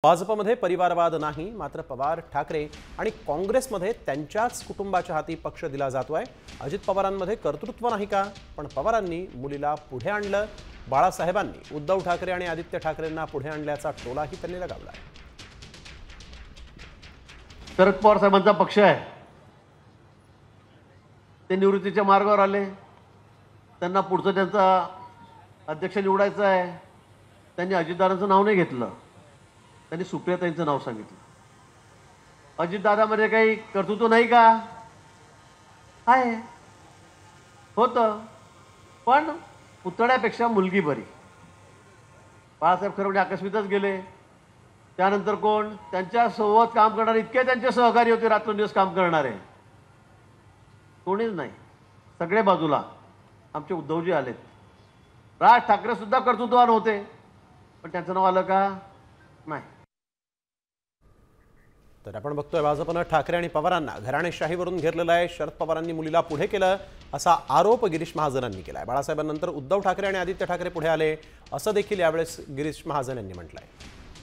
भाजपमध्ये परिवारवाद नाही, मात्र पवार ठाकरे आणि काँग्रेसमध्ये त्यांच्याच कुटुंबाच्या हाती पक्ष दिला जातोय। अजित पवारांमध्ये कर्तृत्व नाही का, पण पवारांनी मुलीला पुढे आणलं। बाळासाहेबांनी उद्धव ठाकरे आणि आदित्य ठाकरेंना पुढे आणल्याचा टोलाही त्यांनी लगावला। शरद पवार साहेबांचा पक्ष आहे, ते निवृत्तीच्या मार्गावर आले, त्यांना पुढचं त्यांचा अध्यक्ष निवडायचं आहे। त्यांनी अजितदादांचं नाव नाही घेतलं, त्यांनी सुप्रियाताईंचं नाव सांगितलं। अजितदादामध्ये काही कर्तृत्व नाही का? आहे, होतं, पण पुतळ्यापेक्षा मुलगी बरी। बाळासाहेब खरवणे आकस्मितच गेले, त्यानंतर कोण त्यांच्या सोबत काम करणारे इतके त्यांचे सहकारी होते, रात्रंदिवस काम करणारे कोणीच नाही। सगळे बाजूला आमचे उद्धवजी आलेत। राज ठाकरे सुद्धा कर्तृत्ववान होते, पण त्यांचं नाव आलं का? नाही। तर आपण बघतोय भाजपनं ठाकरे आणि पवारांना घराणेशाहीवरून घेरलेलं आहे। शरद पवारांनी मुलीला पुढे केलं असा आरोप गिरीश महाजनांनी केलाय। बाळासाहेबांनंतर उद्धव ठाकरे आणि आदित्य ठाकरे पुढे आले असं देखील यावेळेस गिरीश महाजन यांनी म्हटलंय।